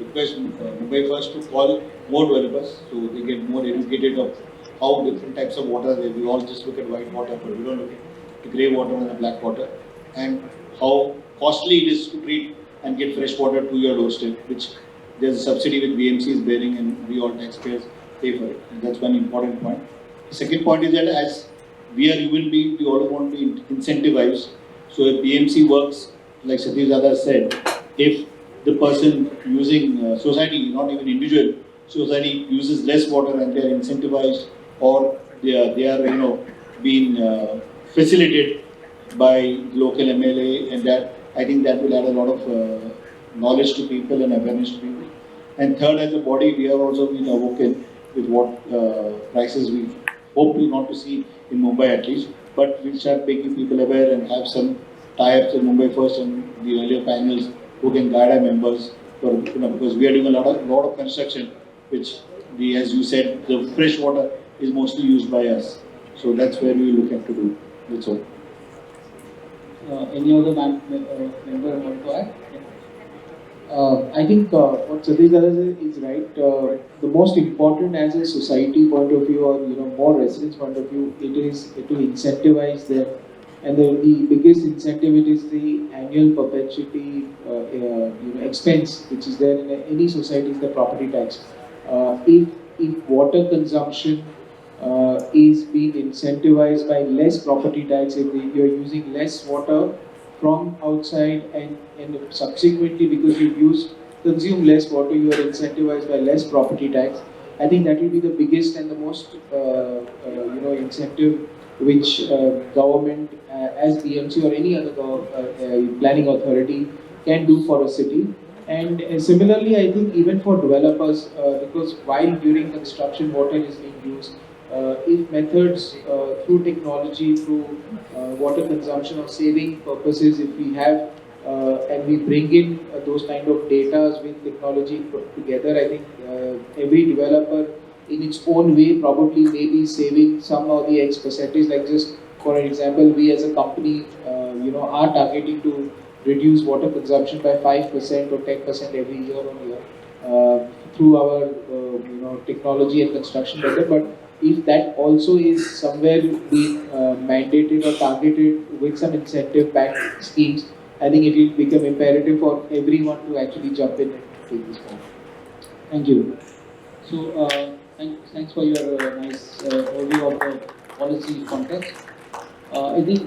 request Mumbai first to call more developers so they get more educated of how different types of water there. We all just look at white water, but we don't look at the grey water and the black water, and how costly it is to treat and get fresh water to your doorstep, which there's a subsidy which BMC is bearing and we all taxpayers pay for it. And that's one important point. The second point is that as we are human beings, we all want to be incentivized. So if BMC works, like Satish Dada said, if the person using society, not even individual, society uses less water and they are incentivized or they are being facilitated by local MLA, and that I think that will add a lot of knowledge to people and awareness to people. And third, as a body, we have also been awoken with what crisis we hope to not to see in Mumbai at least, but we'll start making people aware and have some tie-ups in Mumbai first and the earlier panels who can guide our members for, because we are doing a lot of construction, which as you said, the fresh water is mostly used by us. So that's where we look at to do. That's all. Any other member want to add? I think what Satish Dada is right. The most important as a society point of view or more residents point of view, it is to incentivize them. And the biggest incentive it is the annual perpetuity expense which is there in any society is the property tax. If water consumption is being incentivized by less property tax, if you're using less water from outside and subsequently because you consume less water, you are incentivized by less property tax. I think that will be the biggest and the most incentive which government as BMC or any other planning authority can do for a city. And similarly, I think even for developers, because while during construction water is being used, if methods through technology, through water consumption or saving purposes, if we have and we bring in those kind of data with technology together, I think every developer in its own way probably may be saving some of the X percentage. Like just for example, we as a company, are targeting to reduce water consumption by 5% or 10% every year on year through our technology and construction method. But if that also is somewhere being mandated or targeted with some incentive backed schemes, I think it will become imperative for everyone to actually jump in and take this forward. Thank you. So, thanks for your nice overview of the policy context. I think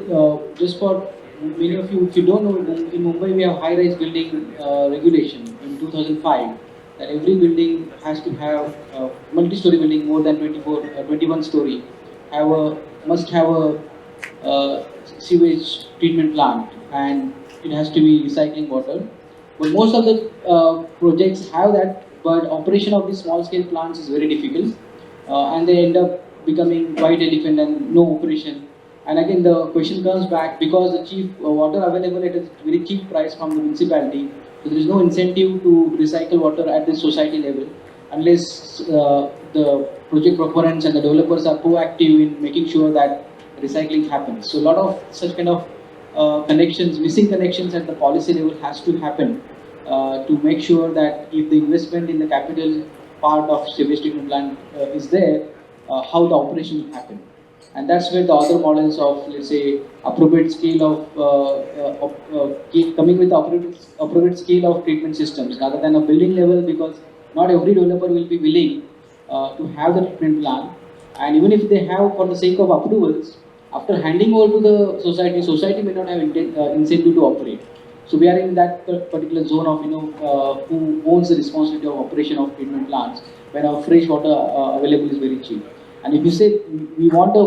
just for many of you, if you don't know, in Mumbai we have high-rise building regulation in 2005 that every building has to have multi-story building more than 21 story must have a sewage treatment plant, and it has to be recycling water. But most of the projects have that, but operation of these small-scale plants is very difficult, and they end up becoming white elephant and no operation. And again, the question comes back because the cheap water available at a very cheap price from the municipality. So there is no incentive to recycle water at the society level unless the project proponents and the developers are proactive in making sure that recycling happens. So a lot of such kind of connections, missing connections at the policy level has to happen to make sure that if the investment in the capital part of sewage treatment plant is there, how the operation will happen. And that's where the other models of, let's say, appropriate scale coming with the appropriate scale of treatment systems rather than a building level, because not every developer will be willing to have the treatment plan. And even if they have for the sake of approvals, after handing over to the society may not have incentive to operate. So we are in that particular zone of, who owns the responsibility of operation of treatment plants when our fresh water available is very cheap. And if you say we want a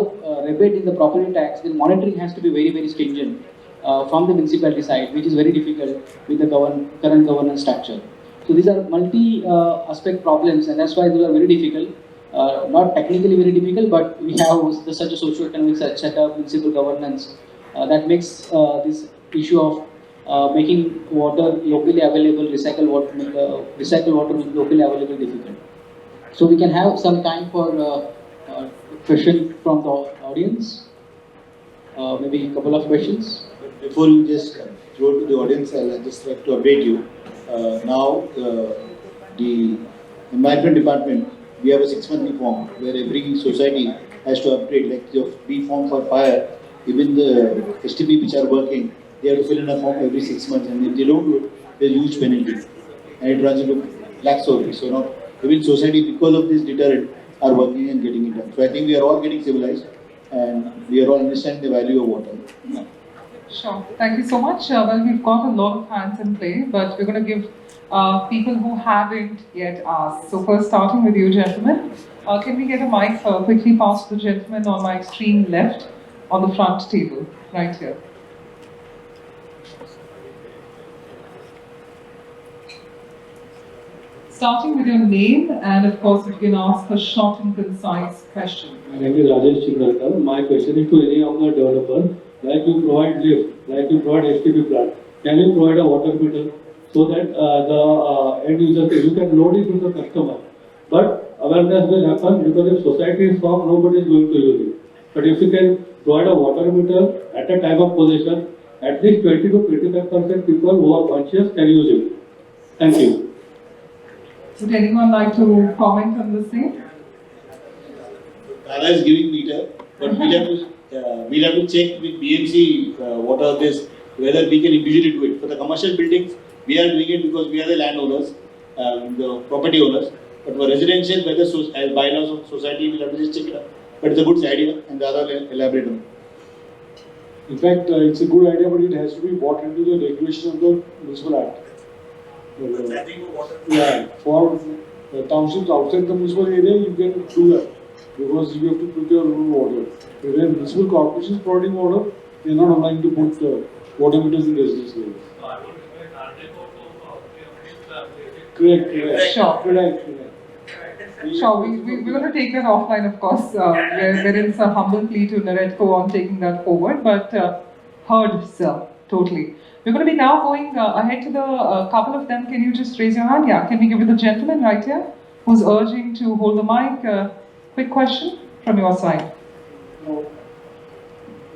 rebate in the property tax, then monitoring has to be very, very stringent from the municipality side, which is very difficult with the current governance structure. So these are multi-aspect problems, and that's why those are very difficult. Not technically very difficult, but we have such a socio-economic setup, municipal governance that makes this issue of making water locally available, recycle water locally available difficult. So we can have some time for question from the audience. Maybe a couple of questions. But before you just throw to the audience, I'll just like to update you. Now, the environment department, we have a 6-monthly form where every society has to upgrade, like the B form for fire. Even the STP which are working, they have to fill in a form every 6 months, and if they don't do it, there's a huge penalty, and it runs into lakhs of rupees. So now, even society, because of this deterrent, are working and getting it done. So I think we are all getting civilized, and we are all understanding the value of water. Sure. Thank you so much. Well, we've got a lot of hands in play, but we're going to give people who haven't yet asked. So first, starting with you, gentlemen. Can we get a mic quickly passed to the gentleman on my extreme left on the front table, right here? Starting with your name, and of course, you can ask a short and concise question. My name is Rajesh Chindarkar. My question is to any of the developer, like you provide lift, like you provide STP plant, can you provide a water meter so that the end user, you can load it to the customer. But awareness will happen because if society is strong, nobody is going to use it. But if you can provide a water meter at a time of possession, at least 20 to 25% people who are conscious can use it. Thank you. Would anyone like to comment on the same? Tara is giving meter, but we'll have to check with BMC what are this, whether we can individually do it. For the commercial buildings, we are doing it because we are the landowners, the property owners. But for residential, whether as bylaws of society, we'll have to just check it out. But it's a good idea, and the other will elaborate on it. In fact, it's a good idea, but it has to be brought into the regulation of the Municipal Act. Yeah, for townships outside the municipal area, you can do that because you have to put your own water. When municipal corporations providing water, they are not allowing to put water meters in residential areas. Correct. Sure. Correct. Sure, we're going to take that offline, of course. There is a humble plea to Naretco on taking that forward, but heard, sir, totally. We're going to be now going ahead to the couple of them. Can you just raise your hand? Yeah, can we give it the gentleman right here who's urging to hold the mic? Quick question from your side.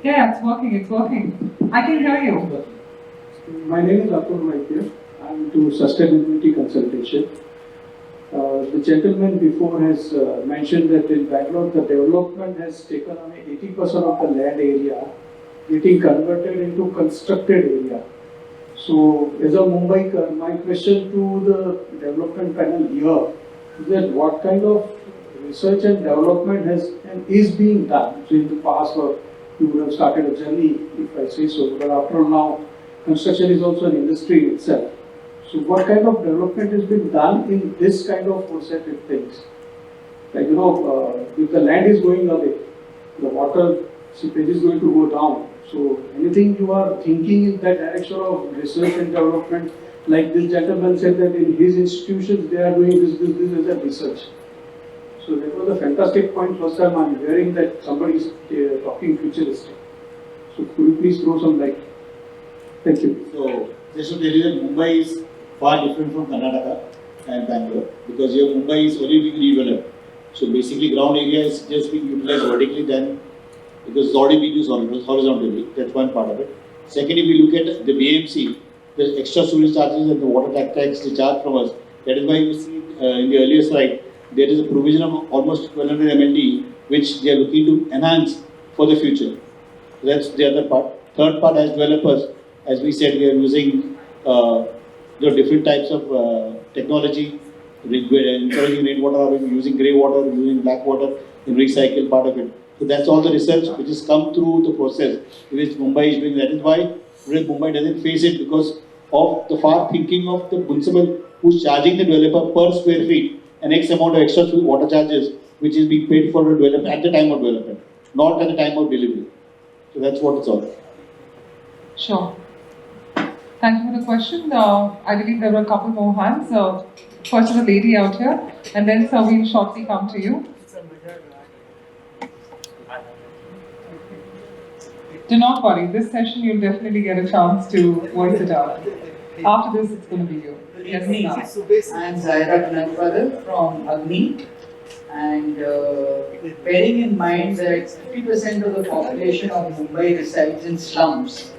Yeah, it's working. I can hear you. My name is Atul Maithya. I'm into sustainability consultation. The gentleman before has mentioned that in Bangalore the development has taken away 80% of the land area getting converted into constructed area. So as a Mumbaiker, my question to the development panel here is that what kind of research and development has and is being done? So in the past, or you would have started a journey, if I say so, but after all now, construction is also an industry itself. So what kind of development has been done in this kind of foresighted things? Like, if the land is going away, the water seepage is going to go down. So anything you are thinking in that direction of research and development, like this gentleman said that in his institutions they are doing this as a research. So that was a fantastic point. First time I'm hearing that somebody is talking futuristic. So could you please throw some light? Thank you. So, just to tell you that Mumbai is far different from Karnataka and Bangalore because here Mumbai is only being redeveloped. So basically ground area is just being utilized vertically then because it's already been used horizontally. That's one part of it. Second, if you look at the BMC, the extra sewage charges and the water tax they charge from us. That is why you see in the earlier slide, there is a provision of almost 1200 MLD which they are looking to enhance for the future. That's the other part. Third part, as developers, as we said, we are using different types of technology, encouraging rainwater harvesting, using grey water, using black water in recycle part of it. So that's all the research which has come through the process which Mumbai is doing. That is why today Mumbai doesn't face it because of the far thinking of the municipal who's charging the developer per square feet an X amount of extra water charges which is being paid for the developer at the time of development, not at the time of delivery. So that's what it's all. Sure. Thank you for the question. I believe there were a couple more hands. First is a lady out here, and then sir, we'll shortly come to you. Do not worry, this session you'll definitely get a chance to voice it out. After this, it's going to be you. Yes, sir. I am Zaira Kananpadar from Agni, and bearing in mind that 50% of the population of Mumbai resides in slums,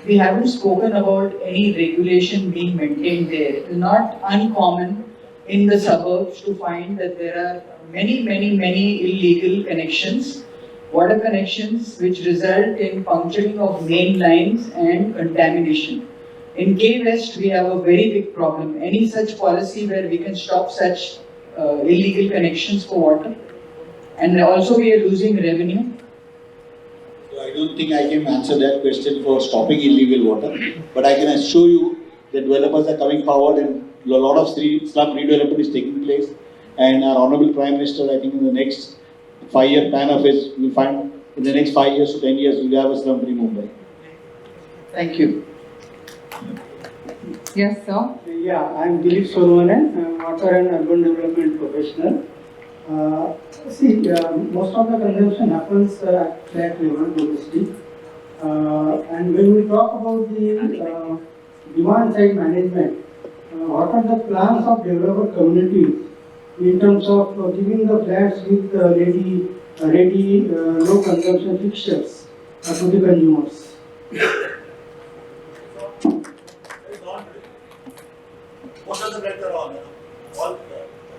we haven't spoken about any regulation being maintained there. It is not uncommon in the suburbs to find that there are many illegal connections, water connections which result in puncturing of main lines and contamination. In K West, we have a very big problem. Any such policy where we can stop such illegal connections for water? And also we are losing revenue. So I don't think I can answer that question for stopping illegal water, but I can assure you that developers are coming forward and a lot of slum redevelopment is taking place. And our Honorable Prime Minister, I think in the next 5-year plan of his, we'll find in the next 5 years to 10 years, we'll have a slum-free Mumbai. Thank you. Yes, sir. Yeah, I am Dilip Sorwanan, I am water and urban development professional. Most of the consumption happens at flat level, domestic. And when we talk about the demand side management, what are the plans of developer communities in terms of giving the flats with ready low consumption fixtures to the consumers?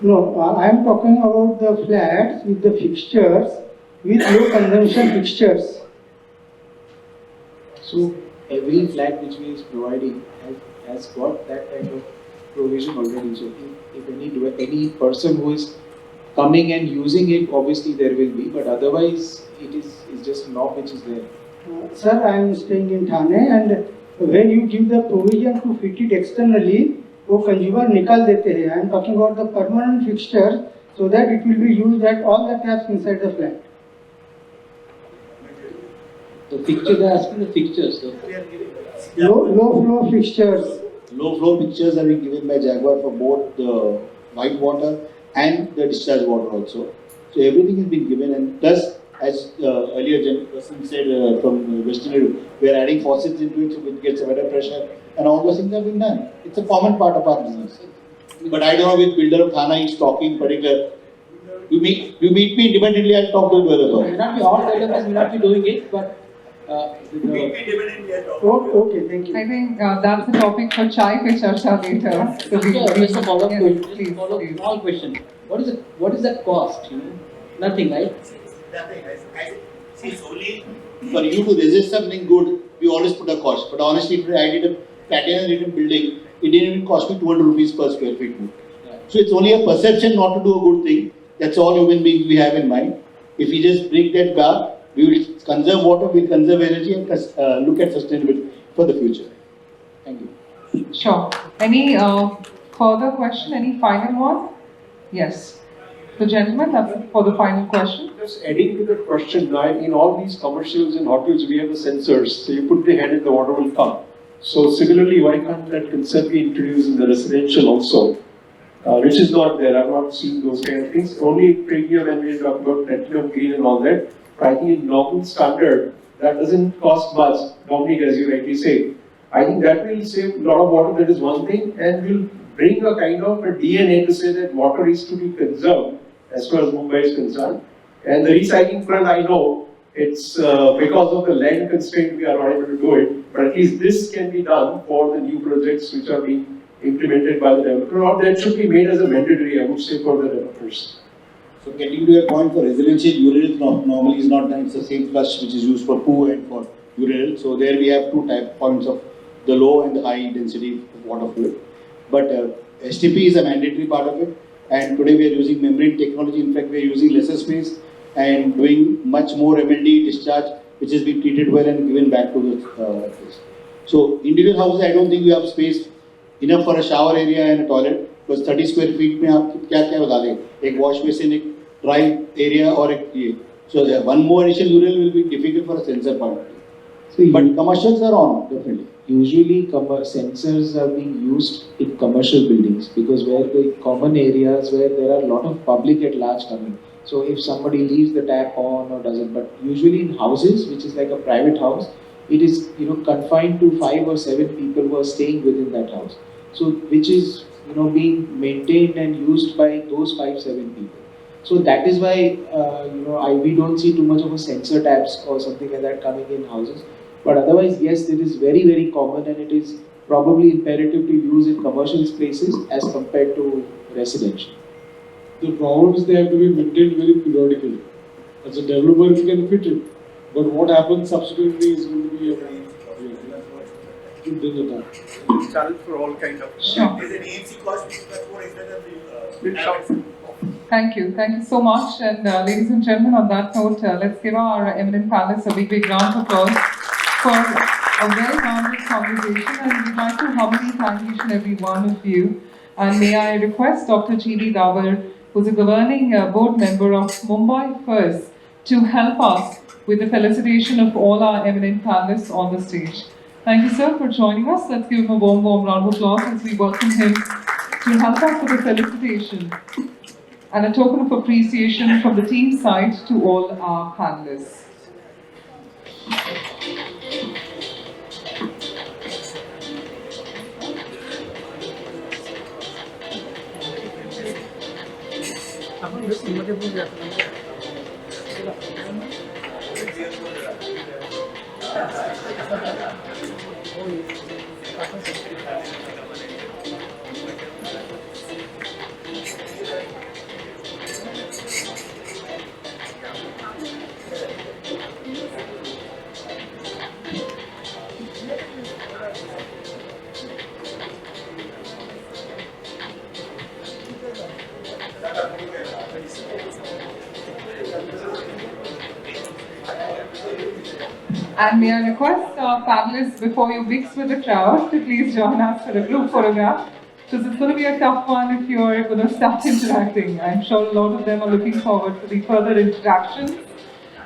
No, I am talking about the flats with the fixtures, with low consumption fixtures. So every flat which we is providing has got that kind of provision already. So if any person who is coming and using it, obviously there will be, but otherwise it's just a knob which is there. Sir, I am staying in Thane, and when you give the provision to fit it externally, वो consumer निकाल देते हैं. I am talking about the permanent fixture, so that it will be used at all the taps inside the flat. The fixtures, they are asking the fixtures. So. Low flow fixtures. low flow pictures have been given by Jaguar for both the white water and the discharge water also. So everything has been given, and plus, as earlier person said from Western, we are adding faucets into it so it gets a better pressure, and all those things have been done. It's a common part of our business. But I don't know which builder of Thana is talking particular. You meet me independently, I'll talk to the developer. May not be all developers may not be doing it, but Okay, thank you. I think that's a topic for chai pe charcha later. So just a follow-up yes, question, please, please. small question. What is the cost? Nothing, right? Nothing. See, it's only for you to resist something good, we always put a cost. But honestly, I did a platinum written building, it didn't even cost me 200 rupees per square feet. So it's only a perception not to do a good thing. That's all human beings we have in mind. If we just break that bar, we will conserve water, we will conserve energy, and look at sustainability for the future. Thank you. Sure. Any further question? Any final one? Yes. The gentleman for the final question. Just adding to that question, in all these commercials and hotels, we have the sensors. So you put the head and the water will come. So similarly, why can't that concept be introduced in the residential also? Which is not there. I've not seen those kind of things. Only premium when we talk about platinum green and all that. I think in normal standard, that doesn't cost much, Dominic, as you rightly say. I think that will save a lot of water, that is one thing, and will bring a kind of a DNA to say that water is to be conserved as far as Mumbai is concerned. And the recycling front, I know, it's because of the land constraint we are not able to do it, but at least this can be done for the new projects which are being implemented by the developer, or that should be made as a mandatory, I would say, for the developers. So getting to your point, for residential, urinal normally is not done. It's the same flush which is used for poo and for urinal. So there we have two points of the low and the high density water flow. But STP is a mandatory part of it. And today we are using membrane technology. In fact, we are using lesser space and doing much more MLD discharge, which has been treated well and given back to the place. So individual houses, I don't think you have space enough for a shower area and a toilet. Because 30 square feet में आप क्या बता दें? एक wash basin, एक dry area और एक ये. So one more additional urinal will be difficult for a sensor point. So but commercials are on, definitely. Usually sensors are being used in commercial buildings because where the common areas where there are a lot of public at large coming. So if somebody leaves the tap on or doesn't, but usually in houses, which is like a private house, it is confined to 5 or 7 people who are staying within that house. So which is being maintained and used by those 5-7 people. So that is why we don't see too much of a sensor taps or something like that coming in houses. But otherwise, yes, it is very, very common, and it is probably imperative to use in commercial places as compared to residential. The problem is they have to be maintained very periodically. As a developer, you can fit it, but what happens subsequently is going to be a challenge for all kind of. Sure. Is an AMC cost which is more expensive? Thank you so much. And ladies and gentlemen, on that note, let's give our eminent panelists a big round of applause for a well-rounded conversation. And we'd like to humbly thank each and every one of you. And may I request Dr. G.D. Dawar, who's a governing board member of Mumbai First, to help us with the felicitation of all our eminent panelists on the stage. Thank you, sir, for joining us. Let's give him a warm round of applause as we welcome him to help us with the felicitation and a token of appreciation from the team side to all our panelists. And may I request panelists, before you mix with the crowd, to please join us for a group photograph, because it's going to be a tough one if you're going to start interacting. I'm sure a lot of them are looking forward to the further interactions.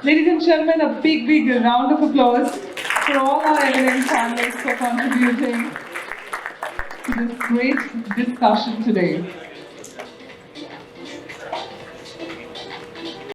Ladies and gentlemen, a big round of applause for all our eminent panelists for contributing to this great discussion today.